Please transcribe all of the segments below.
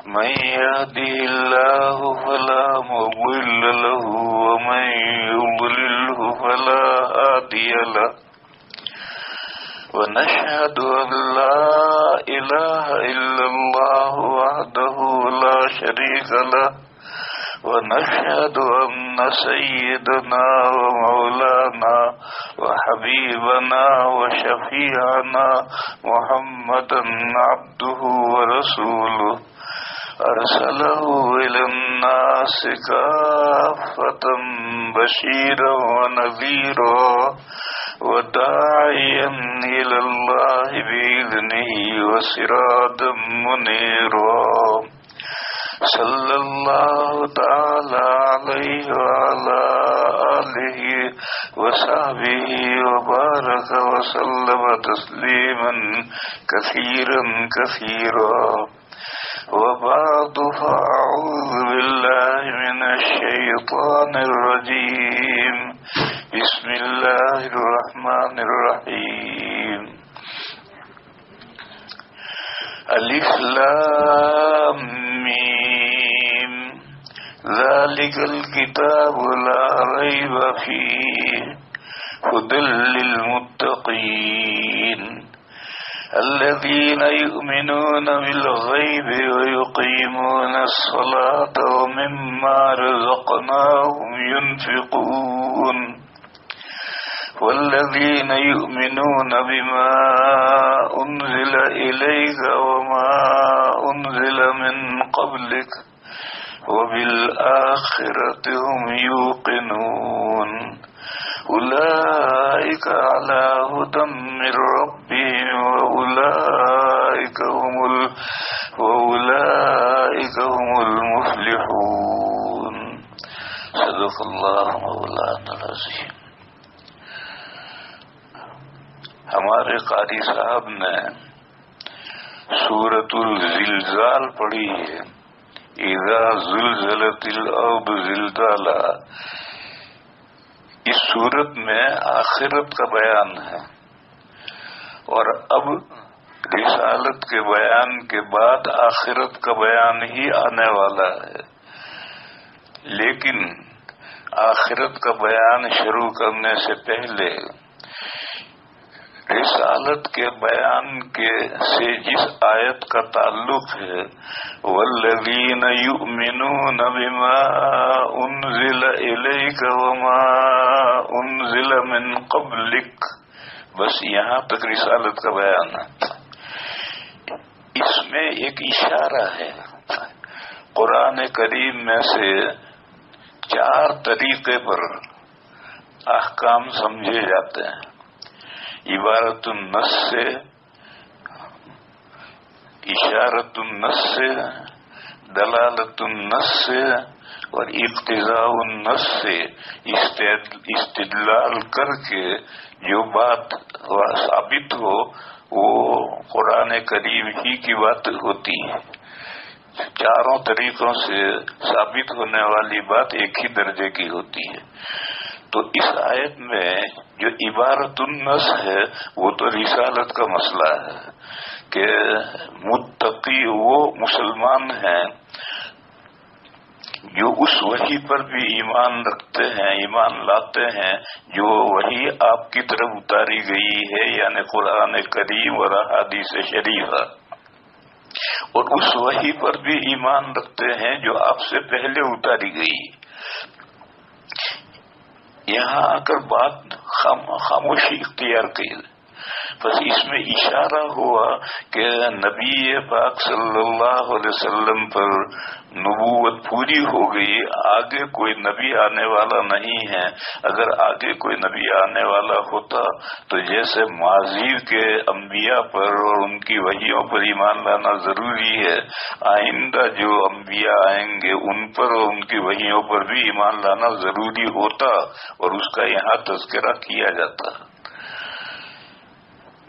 من يهده الله فلا مضل له ومن يضلله فلا هادي له ونشهد أن لا إله إلا الله وحده لا شريك له ونشهد أن سيدنا ومولانا وحبيبنا وشفيعنا محمدا عبده ورسوله أرسله إلى الناس كافة بشيرا ونذيرا وداعيا إلى الله بإذنه وسراجا منيرا صلى الله تعالى عليه وعلى آله وصحبه وبارك وسلم تسليما كثيرا كثيرا وبعد فأعوذ بالله من الشيطان الرجيم بسم الله الرحمن الرحيم ألف لام ميم ذلك الكتاب لا ريب فيه هدى للمتقين الذين يؤمنون بالغيب ويقيمون الصلاة ومما رزقناهم ينفقون والذين يؤمنون بما أنزل إليك وما أنزل من قبلك وبالآخرة هم يوقنون أولئك على هدى من ربهم وأولئك هم المفلحون صدق الله مولانا العظيم. ہمارے قاری صاحب نے سورۃ الزلزال پڑھی ہے، اذا زلزلت الارض زلزالها. اس صورت میں آخرت کا بیان ہے، اور اب رسالت کے بیان کے بعد آخرت کا بیان ہی آنے والا ہے. لیکن آخرت کا بیان شروع کرنے سے پہلے رسالت کے بیان سے جس آیت کا تعلق ہے، والذین یؤمنون بما انزل الیک وما انزل من قبلک، بس یہاں تک رسالت کا بیان ہے. اس میں ایک اشارہ ہے. قرآن کریم میں سے 4 طریقے پر احکام سمجھے جاتے ہیں: عبارت النص سے، اشارت النص سے، دلالت النص سے، اور اقتضاء النص سے. استدلال کر کے جو بات ثابت ہو وہ قرآن کریم ہی کی بات ہوتی ہے. 4 طریقوں سے ثابت ہونے والی بات ایک ہی درجے کی ہوتی ہے. تو اس آیت میں جو عبارت النص ہے وہ تو رسالت کا مسئلہ ہے کہ متقی وہ مسلمان ہیں جو اس وحی پر بھی ایمان رکھتے ہیں، ایمان لاتے ہیں جو وحی آپ کی طرف اتاری گئی ہے، یعنی قرآن کریم اور احادیث شریفہ، اور اس وحی پر بھی ایمان رکھتے ہیں جو آپ سے پہلے اتاری گئی. یہاں آ کر بات خاموشی اختیار کی. بس اس میں اشارہ ہوا کہ نبی پاک صلی اللہ علیہ وسلم پر نبوت پوری ہو گئی، آگے کوئی نبی آنے والا نہیں ہے. اگر آگے کوئی نبی آنے والا ہوتا تو جیسے ماضی کے انبیاء پر اور ان کی وحیوں پر ایمان لانا ضروری ہے، آئندہ جو انبیاء آئیں گے ان پر اور ان کی وحیوں پر بھی ایمان لانا ضروری ہوتا، اور اس کا یہاں تذکرہ کیا جاتا.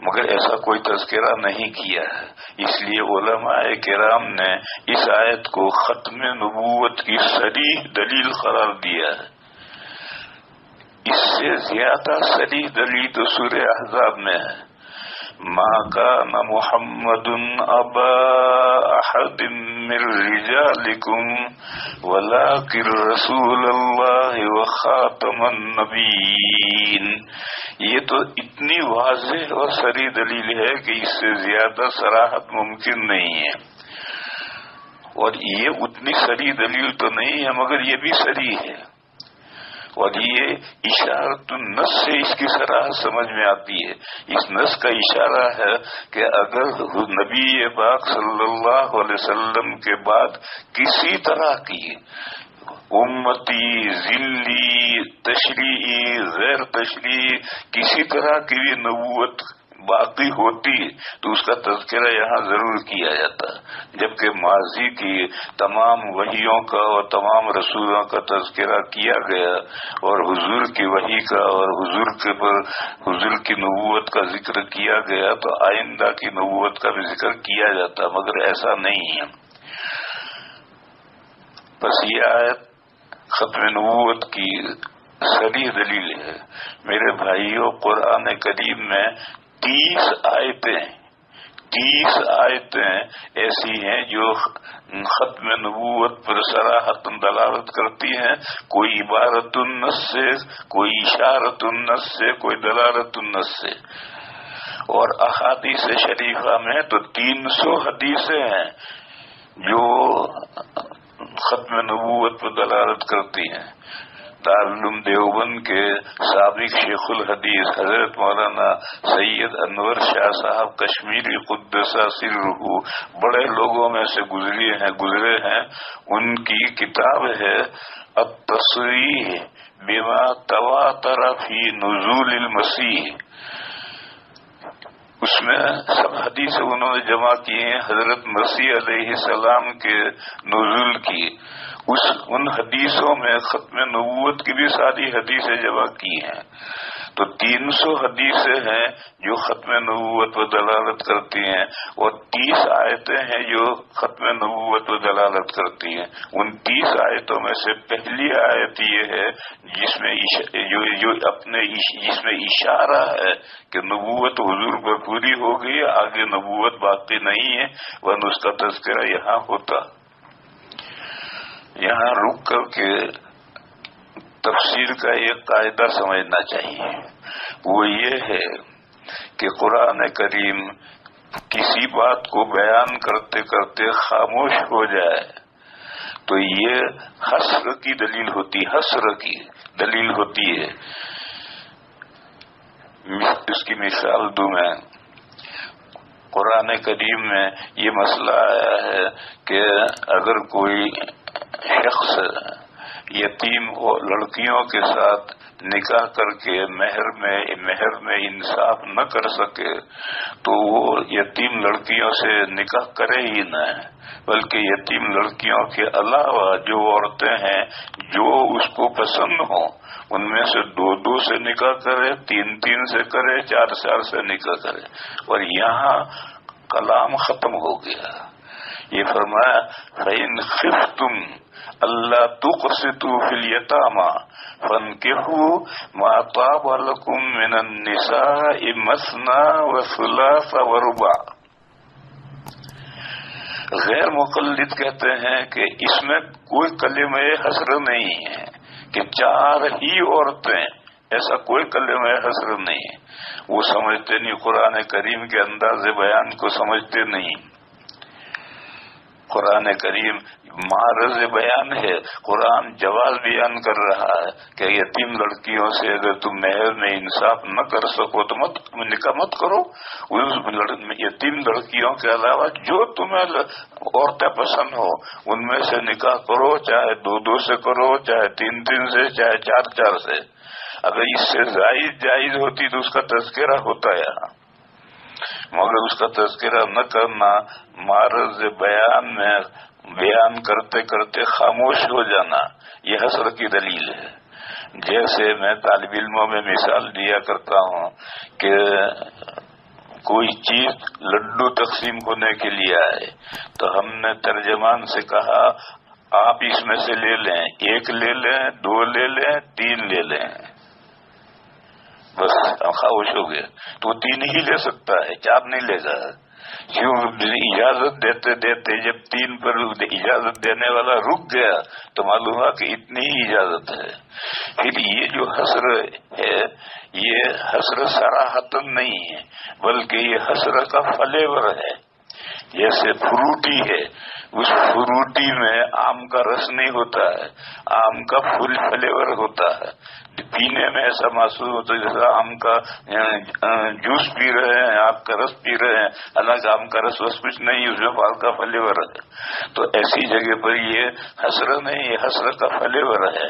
مگر ایسا کوئی تذکرہ نہیں کیا ہے. اس لیے علماء کرام نے اس آیت کو ختم نبوت کی صریح دلیل قرار دیا ہے. اس سے زیادہ صریح دلیل تو سورہ احزاب میں ہے. ما كان محمد أبا أحد من رجالكم ولكن رسول الله وخاتم النبيين. یہ تو اتنی واضح اور صریح دلیل ہے کہ اس سے زیادہ صراحت ممکن نہیں ہے. اور یہ اتنی صریح دلیل تو نہیں ہے مگر یہ بھی صریح ہے. اور یہ اشارۃ النص سے اس کی صراحت سمجھ میں آتی ہے. اس نص کا اشارہ ہے کہ اگر نبی پاک صلی اللہ علیہ وسلم کے بعد کسی طرح کی امتی، ذلی، تشریعی، غیر تشریعی کسی طرح کی بھی نبوت باقی ہوتی تو اس کا تذکرہ یہاں ضرور کیا جاتا، جبکہ ماضی کی تمام وحیوں کا اور تمام رسولوں کا تذکرہ کیا گیا اور حضور کی وحی کا اور حضور کی نبوت کا ذکر کیا گیا تو آئندہ کی نبوت کا بھی ذکر کیا جاتا، مگر ایسا نہیں ہے. بس یہ آیت ختم نبوت کی صریح دلیل ہے. میرے بھائیوں، قرآن کریم میں 30 آیتیں ایسی ہیں جو ختم نبوت پر صراحت دلالت کرتی ہیں. کوئی عبارت النص سے، کوئی اشارت النص سے، کوئی دلالت النص سے. اور احادیث شریفہ میں تو 300 حدیثیں ہیں جو ختم نبوت پر دلالت کرتی ہیں. دارالعلوم دیوبند کے سابق شیخ الحدیث حضرت مولانا سید انور شاہ صاحب کشمیری قدس سرہ بڑے لوگوں میں سے گزرے ہیں. ان کی کتاب ہے التصریح بما تواتر فی نزول المسیح. اس میں سب حدیثیں انہوں نے جمع کی ہیں حضرت مسیح علیہ السلام کے نزول کی. ان حدیثوں میں ختم نبوت کی بھی ساری حدیثیں جمع کی ہیں. تو 300 حدیثیں ہیں جو ختم نبوت پر دلالت کرتی ہیں اور 30 آیتیں ہیں جو ختم نبوت پر دلالت کرتی ہیں. ان 30 آیتوں میں سے پہلی آیت یہ ہے جس میں اشارہ ہے کہ نبوت حضور پر پوری ہو گئی، آگے نبوت باقی نہیں ہے، ورنہ اس کا تذکرہ یہاں ہوتا. یہاں رک کر کے تفسیر کا ایک قاعدہ سمجھنا چاہیے. وہ یہ ہے کہ قرآن کریم کسی بات کو بیان کرتے کرتے خاموش ہو جائے تو یہ حسر کی دلیل ہوتی ہے. اس کی مثال دوں میں. قرآن کریم میں یہ مسئلہ آیا ہے کہ اگر کوئی شخص یتیم لڑکیوں کے ساتھ نکاح کر کے مہر میں انصاف نہ کر سکے تو وہ یتیم لڑکیوں سے نکاح کرے ہی نہ، بلکہ یتیم لڑکیوں کے علاوہ جو عورتیں ہیں جو اس کو پسند ہوں ان میں سے 2 سے نکاح کرے، 3 سے کرے، 4 سے نکاح کرے. اور یہاں کلام ختم ہو گیا. یہ فرمایا فَإِنْ خِفْتُمْ أَلَّا تُقْسِطُوا فِي الْيَتَامَى فَانكِحُوا مَا طَابَ لَكُم مِّنَ النِّسَاءِ مَثْنَىٰ وَثُلَاثَ وَرُبَاعَ. غیر مقلد کہتے ہیں کہ اس میں کوئی کلمہ حصر نہیں ہے کہ 4 ہی عورتیں، ایسا کوئی کلمہ حصر نہیں ہے. وہ سمجھتے نہیں، قرآن کریم کے انداز بیان کو سمجھتے نہیں. قرآن کریم معرض بیان ہے. قرآن جواز بیان کر رہا ہے کہ یتیم لڑکیوں سے اگر تم مہر میں انصاف نہ کر سکو تو نکاح مت کرو. یتیم لڑکیوں کے علاوہ جو تمہیں عورتیں پسند ہو ان میں سے نکاح کرو، چاہے 2 سے کرو، چاہے 3 سے، چاہے 4 سے. اگر اس سے زائد جائز ہوتی تو اس کا تذکرہ ہوتا یہاں، مگر اس کا تذکرہ نہ کرنا، معرض بیان میں بیان کرتے کرتے خاموش ہو جانا، یہ حسر کی دلیل ہے. جیسے میں طالب علموں میں مثال دیا کرتا ہوں کہ کوئی چیز لڈو تقسیم ہونے کے لیے آئے تو ہم نے ترجمان سے کہا آپ اس میں سے لے لیں، 1 لے لیں، 2 لے لیں، 3 لے لیں. بس خاموش ہو گیا. تو وہ 3 ہی لے سکتا ہے، 4 نہیں لے گا. کیوں؟ اجازت دیتے دیتے جب 3 پر اجازت دینے والا رک گیا تو معلوم ہوا کہ اتنی ہی اجازت ہے. پھر یہ جو حسر ہے یہ حسر صراحتن نہیں ہے، بلکہ یہ حسر کا فلیور ہے. جیسے فروٹی ہے، اس فروٹی میں آم کا رس نہیں ہوتا ہے، آم کا فل فلیور ہوتا ہے. پینے میں ایسا محسوس ہوتا ہے جیسے آم کا جوس پی رہے ہیں، آم کا رس پی رہے ہیں، حالانکہ آم کا رس کچھ نہیں، اس میں پھل کا فلیور ہے. تو ایسی جگہ پر یہ حسرت نہیں، یہ حسرت کا فلیور ہے.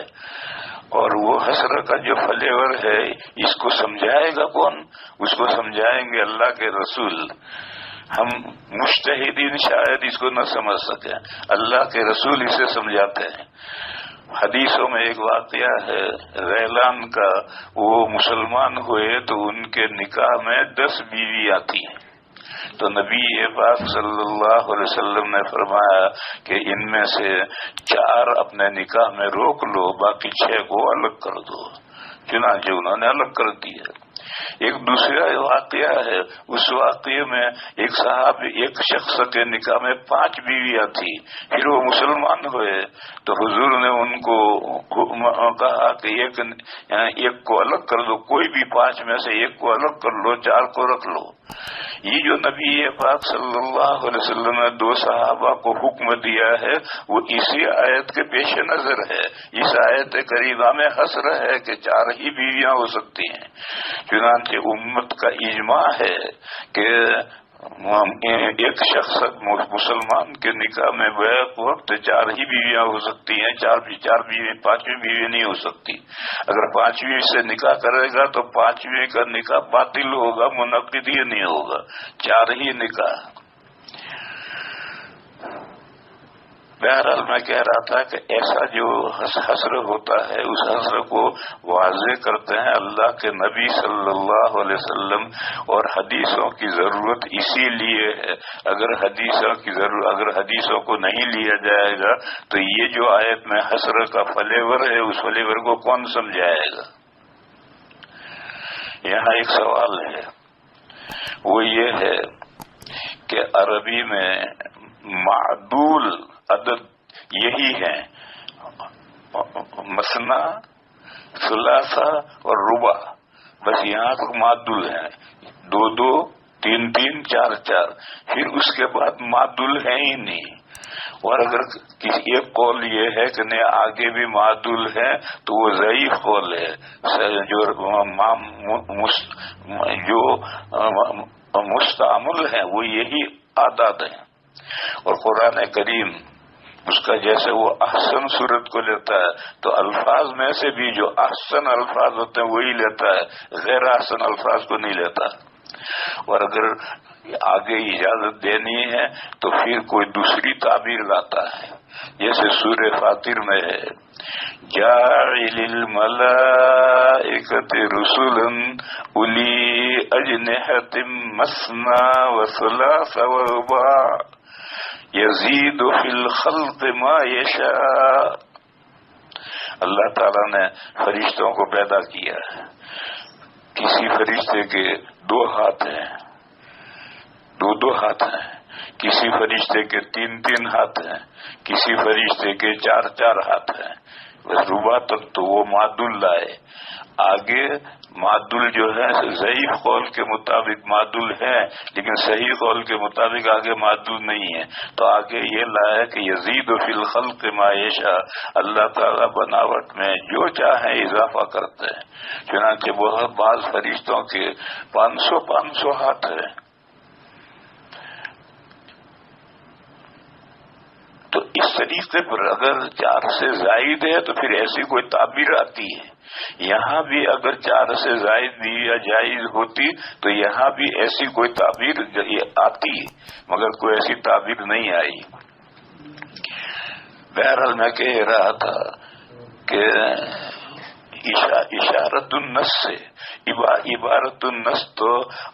اور وہ حسرت کا جو فلیور ہے اس کو سمجھائے گا کون؟ اس کو سمجھائیں گے اللہ کے رسول. ہم مجتہدین شاید اس کو نہ سمجھ سکیں، اللہ کے رسول اسے سمجھاتے ہیں. حدیثوں میں ایک واقعہ ہے ریلان کا. وہ مسلمان ہوئے تو ان کے نکاح میں 10 بیویاں تھیں. تو نبی پاک صلی اللہ علیہ وسلم نے فرمایا کہ ان میں سے 4 اپنے نکاح میں روک لو، باقی 6 کو الگ کر دو. چنانچہ انہوں نے الگ کر دیا. ایک دوسرا واقعہ ہے، اس واقعے میں ایک شخص کے نکاح میں 5 بیویاں تھی. پھر وہ مسلمان ہوئے تو حضور نے ان کو کہا کہ ایک کو الگ کر دو، کوئی بھی 5 میں سے ایک کو الگ کر لو، 4 کو رکھ لو. یہ جو نبی پاک صلی اللہ علیہ وسلم نے 2 صحابہ کو حکم دیا ہے وہ اسی آیت کے پیش نظر ہے. اس آیت کریمہ میں حسر ہے کہ 4 ہی بیویاں ہو سکتی ہیں. چنانچہ امت کا اجماع ہے کہ ایک شخص مسلمان کے نکاح میں بیک وقت 4 ہی بیویاں ہو سکتی ہیں، 4 بیوی 5ویں بیوی نہیں ہو سکتی. اگر 5ویں سے نکاح کرے گا تو 5ویں کا نکاح باطل ہوگا، منعقد ہی نہیں ہوگا. 4 ہی نکاح. بہرحال میں کہہ رہا تھا کہ ایسا جو حسر ہوتا ہے اس حسر کو واضح کرتے ہیں اللہ کے نبی صلی اللہ علیہ وسلم. اور حدیثوں کی ضرورت اسی لیے ہے. اگر حدیثوں کو نہیں لیا جائے گا تو یہ جو آیت میں حسر کا فلیور ہے اس فلیور کو کون سمجھائے گا؟ یہاں ایک سوال ہے، وہ یہ ہے کہ عربی میں معدول عدد یہی ہے، مثنا، ثلاثہ اور ربع. بس یہاں تک معدول ہیں، 2 2 3 3 4 4. پھر اس کے بعد معدول ہے ہی نہیں. اور اگر کسی ایک قول یہ ہے کہ نہیں آگے بھی معدول ہے تو وہ ضعیف قول ہے. جو مستعمل ہیں وہ یہی عادات ہیں. اور قرآن کریم اس کا جیسے وہ احسن صورت کو لیتا ہے تو الفاظ میں سے بھی جو احسن الفاظ ہوتے ہیں وہی لیتا ہے، غیر احسن الفاظ کو نہیں لیتا. اور اگر آگے اجازت دینی ہے تو پھر کوئی دوسری تعبیر لاتا ہے. جیسے سورہ فاطر میں ہے جاعل الملائکۃ رسلا اولی اجنحۃ مثنی وثلاث ورباع یزید فی الخلق ما یشاء. اللہ تعالیٰ نے فرشتوں کو پیدا کیا ہے. کسی فرشتے کے 2 ہاتھ ہیں، 2 ہاتھ ہیں. کسی فرشتے کے 3 ہاتھ ہیں، کسی فرشتے کے 4 ہاتھ ہیں. بس ربع تک تو وہ معدول لائے. آگے معدول جو ہے ضعیف قول کے مطابق معدول ہے لیکن صحیح قول کے مطابق آگے معدول نہیں ہے. تو آگے یہ لایا کہ یزید فی الخلق ما یشاء. اللہ تعالیٰ بناوٹ میں جو چاہیں اضافہ کرتے ہیں. چنانچہ بہت بعض فرشتوں کے 500 ہاتھ ہیں. تو اس طریقے پر اگر 4 سے زائد ہے تو پھر ایسی کوئی تعبیر آتی ہے. یہاں بھی اگر 4 سے زائد بھی یا جائز ہوتی تو یہاں بھی ایسی کوئی تعبیر آتی مگر کوئی ایسی تعبیر نہیں آئی. بہرحال میں کہہ رہا تھا کہ اشارت النص سے عبارت النص تو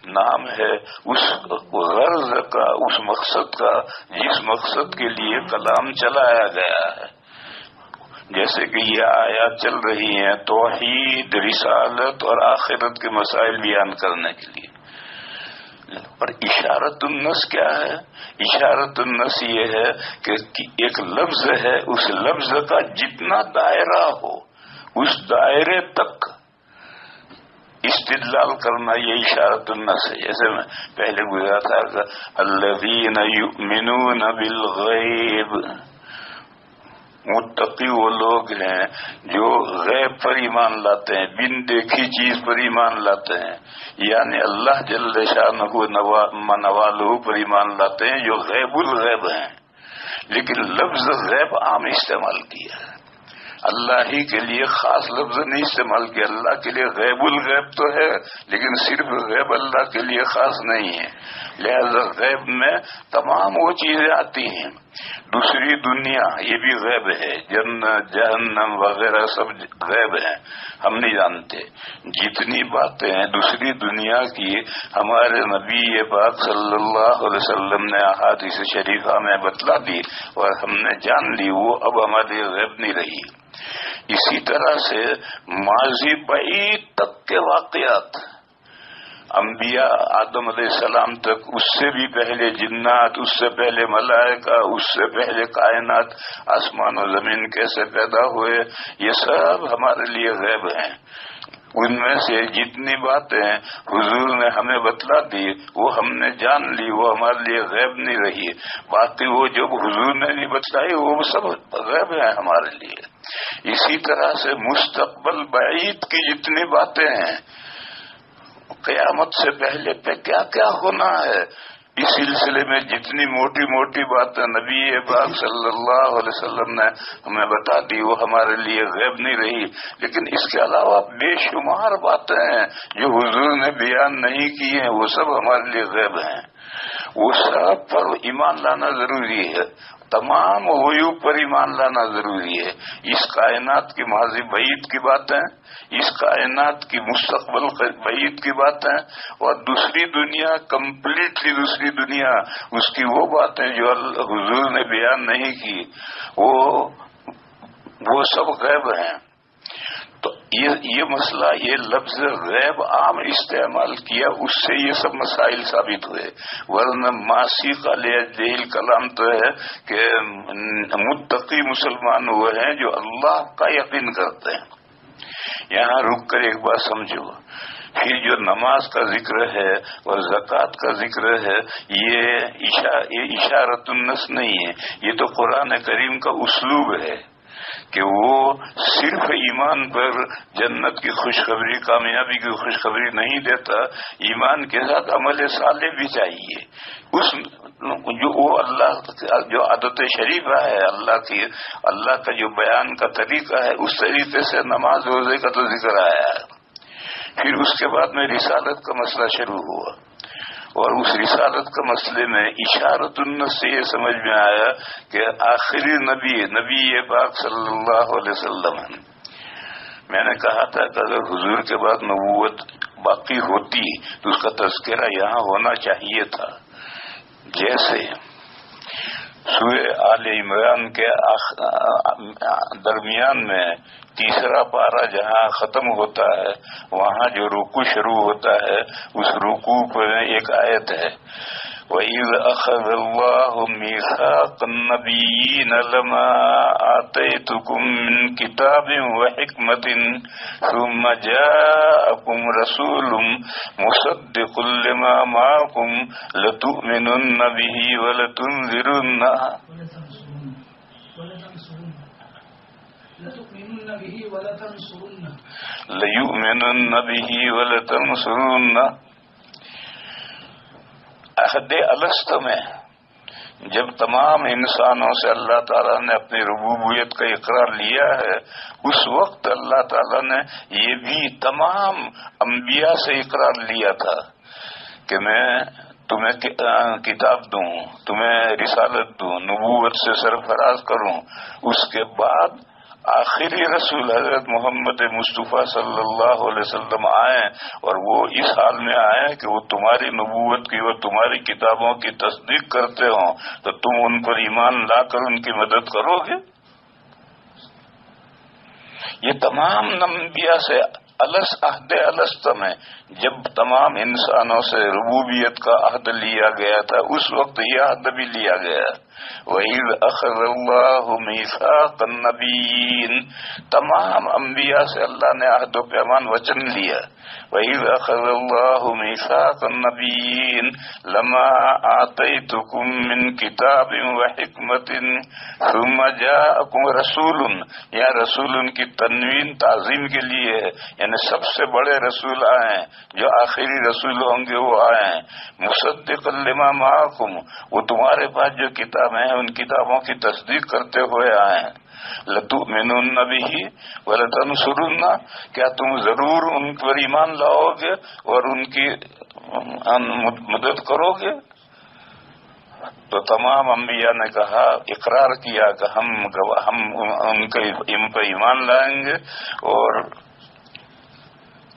نام ہے اس غرض کا، اس مقصد کا جس مقصد کے لیے کلام چلایا گیا ہے. جیسے کہ یہ آیات چل رہی ہیں توحید، رسالت اور آخرت کے مسائل بیان کرنے کے لیے. اور اشارت النص کیا ہے؟ اشارت النص یہ ہے کہ ایک لفظ ہے، اس لفظ کا جتنا دائرہ ہو اس دائرے تک استدلال کرنا، یہ اشارت النص ہے. جیسے میں پہلے گزرا تھا الذین یؤمنون بالغیب، متقی وہ لوگ ہیں جو غیب پر ایمان لاتے ہیں، بن دیکھی چیز پر ایمان لاتے ہیں، یعنی اللہ جل شانہ نوالہ پر ایمان لاتے ہیں جو غیب الغیب ہیں. لیکن لفظ غیب عام استعمال کیا ہے، اللہ ہی کے لیے خاص لفظ نہیں استعمال کیا. اللہ کے لیے غیب الغیب تو ہے لیکن صرف غیب اللہ کے لیے خاص نہیں ہے. لہذا غیب میں تمام وہ چیزیں آتی ہیں. دوسری دنیا یہ بھی غیب ہے، جنت جہنم وغیرہ سب غیب ہیں، ہم نہیں جانتے. جتنی باتیں ہیں دوسری دنیا کی ہمارے نبی پاک صلی اللہ علیہ وسلم نے احادیث شریفہ میں بتلا دی اور ہم نے جان لی، وہ اب ہمارے غیب نہیں رہی. اسی طرح سے ماضی بعید تک کے واقعات، انبیاء آدم علیہ السلام تک، اس سے بھی پہلے جنات، اس سے پہلے ملائکہ، اس سے پہلے کائنات، آسمان و زمین کیسے پیدا ہوئے، یہ سب ہمارے لیے غیب ہیں. ان میں سے جتنی باتیں حضور نے ہمیں بتلا دی وہ ہم نے جان لی، وہ ہمارے لیے غیب نہیں رہی. باقی وہ جو حضور نے نہیں بتلائی وہ سب غیب ہیں ہمارے لیے. اسی طرح سے مستقبل بعید کی جتنی باتیں ہیں، قیامت سے پہلے پہ کیا کیا ہونا ہے، اس سلسلے میں جتنی موٹی موٹی باتیں نبی پاک صلی اللہ علیہ وسلم نے ہمیں بتا دی وہ ہمارے لیے غیب نہیں رہی. لیکن اس کے علاوہ بے شمار باتیں ہیں جو حضور نے بیان نہیں کی ہیں، وہ سب ہمارے لیے غیب ہیں. وہ سب پر ایمان لانا ضروری ہے، تمام غیوب پر ایمان لانا ضروری ہے. اس کائنات کی ماضی بعید کی باتیں، اس کائنات کی مستقبل بعید کی باتیں، اور دوسری دنیا کمپلیٹلی دوسری دنیا، اس کی وہ باتیں جو حضور نے بیان نہیں کی، وہ سب غیب ہیں. تو یہ مسئلہ، یہ لفظ غیب عام استعمال کیا، اس سے یہ سب مسائل ثابت ہوئے. ورنہ ماسیق علیہ کلام تو ہے کہ متقی مسلمان وہ ہیں جو اللہ کا یقین کرتے ہیں. یہاں رک کر ایک بات سمجھو، پھر جو نماز کا ذکر ہے اور زکوٰۃ کا ذکر ہے، یہ اشارت النص نہیں ہے، یہ تو قرآن کریم کا اسلوب ہے کہ وہ صرف ایمان پر جنت کی خوشخبری، کامیابی کی خوشخبری نہیں دیتا، ایمان کے ساتھ عمل صالح بھی چاہیے. اس جو وہ اللہ جو عادت شریفہ ہے، اللہ کا جو بیان کا طریقہ ہے، اس طریقے سے نماز روزے کا تو ذکر آیا ہے. پھر اس کے بعد میں رسالت کا مسئلہ شروع ہوا، اور اس رسالت کا مسئلے میں اشارت النص سے یہ سمجھ میں آیا کہ آخری نبی پاک صلی اللہ علیہ وسلم. میں نے کہا تھا کہ اگر حضور کے بعد نبوت باقی ہوتی تو اس کا تذکرہ یہاں ہونا چاہیے تھا. جیسے سورہ آل عمران کے درمیان میں تیسرا پارہ جہاں ختم ہوتا ہے، وہاں جو رکوع شروع ہوتا ہے، اس رکوع پر ایک آیت ہے وَإِذْ أَخَذَ اللَّهُ مِيثَاقَ النَّبِيِّينَ لَمَا آتَيْتُكُم مِّن كِتَابٍ وَحِكْمَةٍ ثُمَّ جَاءَكُمْ رَسُولٌ مُصَدِّقٌ لِّمَا مَعَكُمْ لَتُؤْمِنُنَّ بِهِ وَلَتُنذِرُنَّهُ عہد الست میں جب تمام انسانوں سے اللہ تعالیٰ نے اپنی ربوبیت کا اقرار لیا ہے، اس وقت اللہ تعالیٰ نے یہ بھی تمام انبیاء سے اقرار لیا تھا کہ میں تمہیں کتاب دوں، تمہیں رسالت دوں، نبوت سے سرفراز کروں. اس کے بعد آخری رسول حضرت محمد مصطفیٰ صلی اللہ علیہ وسلم آئے، اور وہ اس حال میں آئے کہ وہ تمہاری نبوت کی اور تمہاری کتابوں کی تصدیق کرتے ہوں، تو تم ان پر ایمان لا کر ان کی مدد کرو گے. یہ تمام انبیاء سے عہد الست میں جب تمام انسانوں سے ربوبیت کا عہد لیا گیا تھا اس وقت یہ عہد بھی لیا گیا. وَإِذْ أَخَذَ اللَّهُ مِيثَاقَ النَّبِيِّينَ تمام انبیاء سے اللہ نے عہد و پیمان وچن لیا. وَإِذْ أَخَذَ اللَّهُ مِيثَاقَ النَّبِيِّينَ لَمَا آتَيْتُكُم مِّن كِتَابٍ وَحِكْمَةٍ ثُمَّ جَاءَكُمْ رَسُولٌ. یا رسول کی تنوین تعظیم کے لیے ہے، یعنی سب سے بڑے رسول آئے ہیں، جو آخری رسول ہوں گے وہ آئے ہیں. مصدقا لما معکم، وہ تمہارے پاس جو کتابیں ہیں ان کتابوں کی تصدیق کرتے ہوئے آئے ہیں. لتؤمنن بہ ولتنصرن، کیا تم ضرور ان پر ایمان لاؤ گے اور ان کی مدد کرو گے؟ تو تمام انبیاء نے کہا، اقرار کیا کہ ہم ان پر ایمان لائیں گے. اور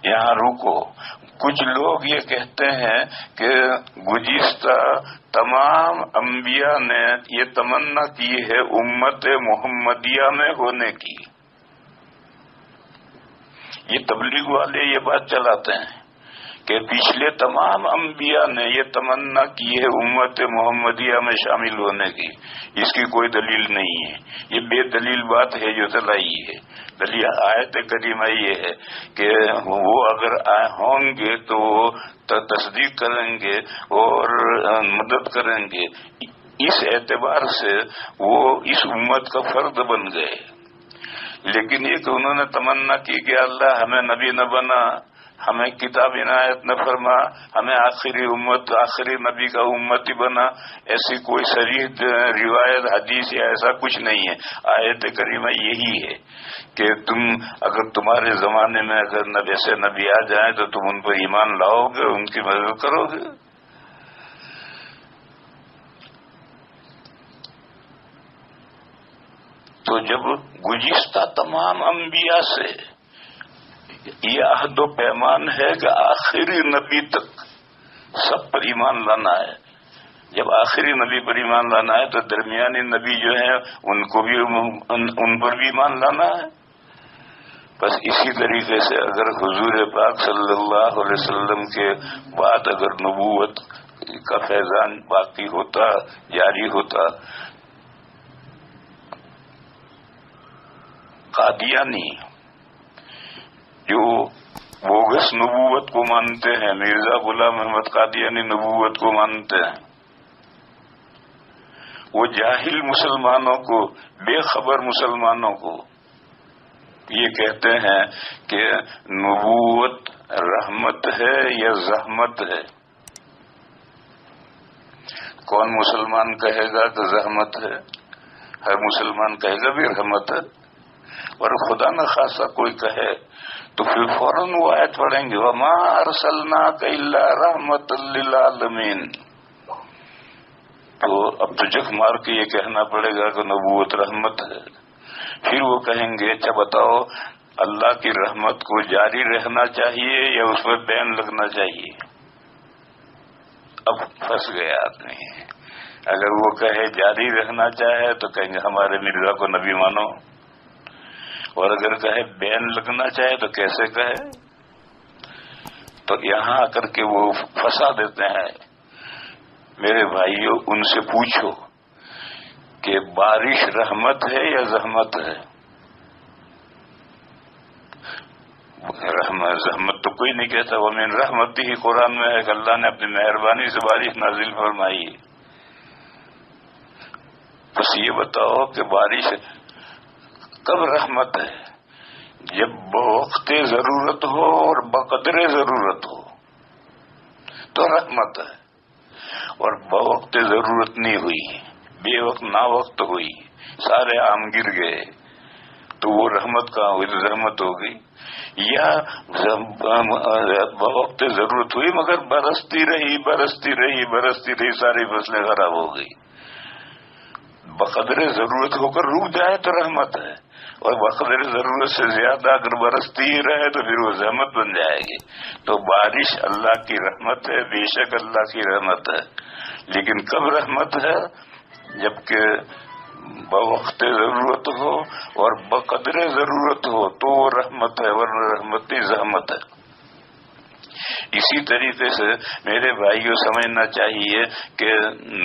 یہاں رکو، کچھ لوگ یہ کہتے ہیں کہ گزشتہ تمام انبیاء نے یہ تمنا کی ہے امت محمدیہ میں ہونے کی. یہ تبلیغ والے یہ بات چلاتے ہیں کہ پچھلے تمام انبیاء نے یہ تمنا کی ہے امت محمدیہ میں شامل ہونے کی. اس کی کوئی دلیل نہیں ہے، یہ بے دلیل بات ہے جو چلائی ہے. دلیل آیت کریمہ یہ ہے کہ وہ اگر ہوں گے تو وہ تصدیق کریں گے اور مدد کریں گے. اس اعتبار سے وہ اس امت کا فرد بن گئے. لیکن یہ کہ انہوں نے تمنا کی کہ اللہ ہمیں نبی نہ بنا، ہمیں کتاب عنایت نہ فرما، ہمیں آخری نبی کا امتی بنا، ایسی کوئی صریح روایت حدیث یا ایسا کچھ نہیں ہے. آیت کریمہ یہی ہے کہ اگر تمہارے زمانے میں اگر ایسے نبی آ جائیں تو تم ان پر ایمان لاؤ گے، ان کی مدد کرو گے. تو جب گزشتہ تمام انبیاء سے یہ عہد و پیمان ہے کہ آخری نبی تک سب پر ایمان لانا ہے. جب آخری نبی پر ایمان لانا ہے تو درمیانی نبی جو ہیں ان کو بھی ان پر بھی ایمان لانا ہے. بس اسی طریقے سے اگر حضور پاک صلی اللہ علیہ وسلم کے بعد اگر نبوت کا فیضان باقی ہوتا، جاری ہوتا، قادیانی جو بوگس نبوت کو مانتے ہیں، مرزا غلام احمد قادیانی نبوت کو مانتے ہیں، وہ جاہل مسلمانوں کو، بے خبر مسلمانوں کو یہ کہتے ہیں کہ نبوت رحمت ہے یا زحمت ہے. کون مسلمان کہے گا کہ زحمت ہے؟ ہر مسلمان کہے گا بھی رحمت ہے. اور خدا نہ خاصا کوئی کہے تو پھر فوراً وہ آیت پڑھیں گے وَمَا أَرْسَلْنَاكَ إِلَّا رَحْمَةً لِّلْعَالَمِينَ. تو اب تو جگ مار کے یہ کہنا پڑے گا کہ نبوت رحمت ہے. پھر وہ کہیں گے اچھا بتاؤ اللہ کی رحمت کو جاری رہنا چاہیے یا اس پر بین لگنا چاہیے؟ اب پھنس گیا آدمی. اگر وہ کہے جاری رہنا چاہے تو کہیں گے ہمارے مرزا کو نبی مانو، اور اگر کہے بین لگنا چاہے تو کیسے کہے؟ تو یہاں آ کر کے وہ پھنسا دیتے ہیں. میرے بھائیوں ان سے پوچھو کہ بارش رحمت ہے یا زحمت ہے؟ زحمت تو کوئی نہیں کہتا. وَمِن رحمتہ ہی قرآن میں ہے کہ اللہ نے اپنی مہربانی سے بارش نازل فرمائی ہے. بس یہ بتاؤ کہ بارش کب رحمت ہے؟ جب بوقت ضرورت ہو اور بقدر ضرورت ہو تو رحمت ہے. اور بوقت ضرورت نہیں ہوئی، بے وقت نا وقت ہوئی، سارے آم گر گئے تو وہ رحمت کہاں ہوئی؟ تو رحمت ہو گئی. یا بوقت ضرورت ہوئی مگر برستی رہی ساری فصلیں خراب ہو گئی. بقدر ضرورت ہو کر رک جائے تو رحمت ہے، اور بقدر ضرورت سے زیادہ اگر برستی ہی رہے تو پھر وہ زحمت بن جائے گی. تو بارش اللہ کی رحمت ہے، بے شک اللہ کی رحمت ہے. لیکن کب رحمت ہے؟ جبکہ بوقت ضرورت ہو اور بقدر ضرورت ہو تو وہ رحمت ہے، ورنہ رحمت نہیں زحمت ہے۔ اسی طریقے سے میرے بھائیوں سمجھنا چاہیے کہ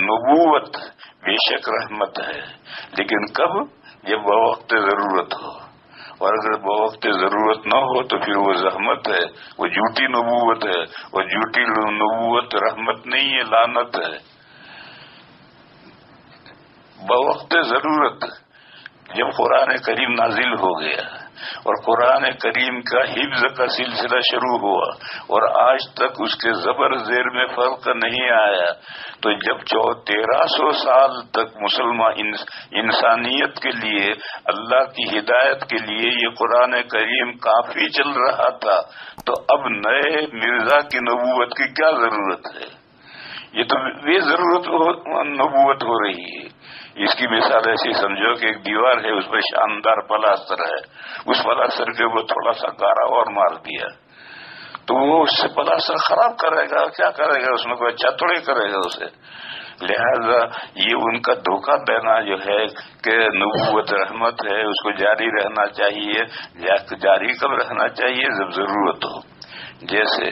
نبوت بے شک رحمت ہے، لیکن کب؟ جب بوقت ضرورت ہو، اور اگر بوقت ضرورت نہ ہو تو پھر وہ زحمت ہے، وہ جھوٹی نبوت ہے، اور جھوٹی نبوت رحمت نہیں ہے، لعنت ہے۔ بوقت ضرورت جب قرآن کریم نازل ہو گیا اور قرآن کریم کا حفظ کا سلسلہ شروع ہوا اور آج تک اس کے زبر زیر میں فرق نہیں آیا، تو جب 1300 سال تک مسلمان انسانیت کے لیے، اللہ کی ہدایت کے لیے یہ قرآن کریم کافی چل رہا تھا، تو اب نئے مرزا کی نبوت کی کیا ضرورت ہے؟ یہ تو بے ضرورت نبوت ہو رہی ہے۔ اس کی مثال ایسی سمجھو کہ ایک دیوار ہے، اس پہ شاندار پلاسٹر ہے، اس پلاسٹر کے اوپر تھوڑا سا گارا اور مار دیا تو وہ اس سے پلاسٹر خراب کرے گا، کیا کرے گا؟ اس میں کوئی اچھا تھوڑی کرے گا اسے۔ لہذا یہ ان کا دھوکہ دینا جو ہے کہ نبوت رحمت ہے، اس کو جاری رہنا چاہیے، جاری کب رہنا چاہیے؟ جب ضرورت ہو۔ جیسے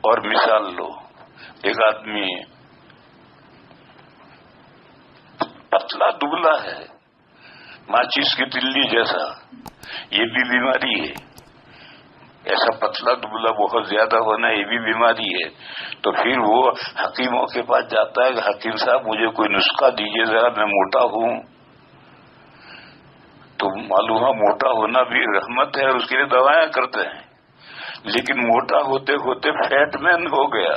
اور مثال لو، ایک آدمی پتلا دبلا ہے، ماچس کی تلی جیسا، یہ بھی بیماری ہے۔ ایسا پتلا دبلا بہت زیادہ ہونا یہ بھی بیماری ہے۔ تو پھر وہ حکیموں کے پاس جاتا ہے کہ حکیم صاحب مجھے کوئی نسخہ دیجیے ذرا، میں موٹا ہوں۔ تو معلوم ہے موٹا ہونا بھی رحمت ہے اور اس کے لیے دوائیں کرتے ہیں، لیکن موٹا ہوتے ہوتے فیٹ مین ہو گیا،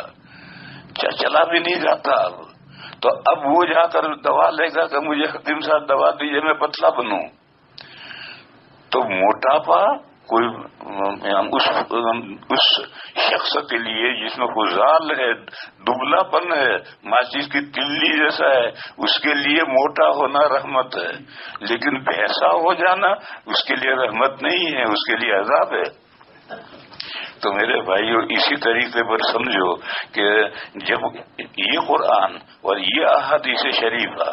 چلا بھی نہیں جاتا اب۔ تو اب وہ جا کر دوا لے گا کہ مجھے حکیم صاحب دوا دیجیے میں پتلا بنوں۔ تو موٹاپا کوئی اس شخص کے لیے جس میں خزال ہے، دبلا پن ہے، ماچس کی تلی جیسا ہے، اس کے لیے موٹا ہونا رحمت ہے، لیکن بھینسا ہو جانا اس کے لیے رحمت نہیں ہے، اس کے لیے عذاب ہے۔ تو میرے بھائیو اسی طریقے پر سمجھو کہ جب یہ قرآن اور یہ احادیث شریفہ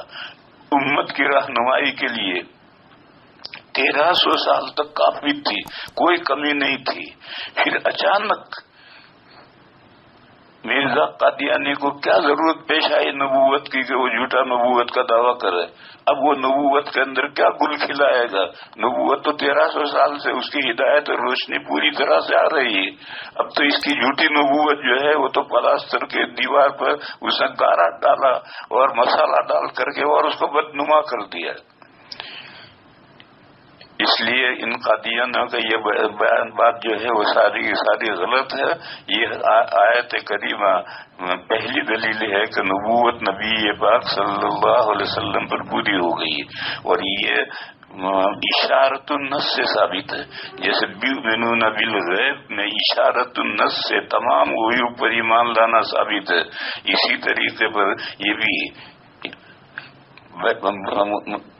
امت کی رہنمائی کے لیے 1300 سال تک کافی تھی، کوئی کمی نہیں تھی، پھر اچانک مرزا قادیانی کو کیا ضرورت پیش آئی نبوت کی کہ وہ جھوٹا نبوت کا دعویٰ کرے؟ اب وہ نبوت کے اندر کیا گل کھلائے گا؟ نبوت تو 1300 سال سے اس کی ہدایت اور روشنی پوری طرح سے آ رہی ہے، اب تو اس کی جھوٹی نبوت جو ہے وہ تو پلاسٹر کے دیوار پر اس نے گارا ڈالا اور مسالہ ڈال کر کے اور اس کو بدنما کر دیا۔ اس لیے ان قادیانوں کا یہ بات جو ہے وہ ساری کی ساری غلط ہے۔ یہ آیت کریمہ پہلی دلیل ہے کہ نبوت نبی پاک صلی اللہ علیہ وسلم پر پوری ہو گئی، اور یہ اشارت النص سے ثابت ہے۔ جیسے بیؤمنون بالغیب میں اشارت النص سے تمام غیوب پر ایمان لانا ثابت ہے، اسی طریقے پر یہ بھی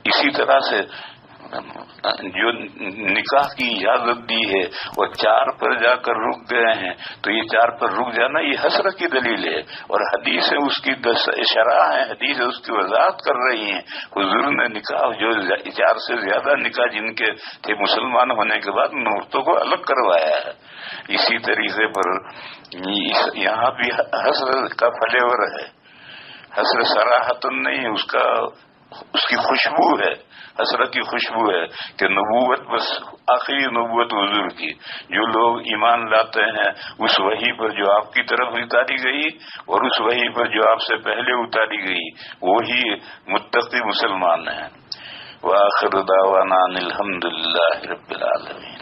اسی طرح سے جو نکاح کی اجازت دی ہے وہ 4 پر جا کر رک گئے ہیں، تو یہ 4 پر رک جانا یہ حسرت کی دلیل ہے، اور حدیثیں اس کی شرح ہیں، حدیثیں اس کی وضاحت کر رہی ہیں۔ حضور نے نکاح جو 4 سے زیادہ نکاح جن کے تھے مسلمان ہونے کے بعد عورتوں کو الگ کروایا ہے۔ اسی طریقے پر یہاں بھی حسرت کا فلیور ہے، حسرت صراحتن نہیں، اس کی خوشبو ہے، حسرت کی خوشبو ہے کہ نبوت بس آخری نبوت حضور کی، جو لوگ ایمان لاتے ہیں اس وحی پر جو آپ کی طرف اتاری گئی اور اس وحی پر جو آپ سے پہلے اتاری گئی، وہی متقی مسلمان ہیں۔ وآخر دعوانا الحمدللہ رب العالمین۔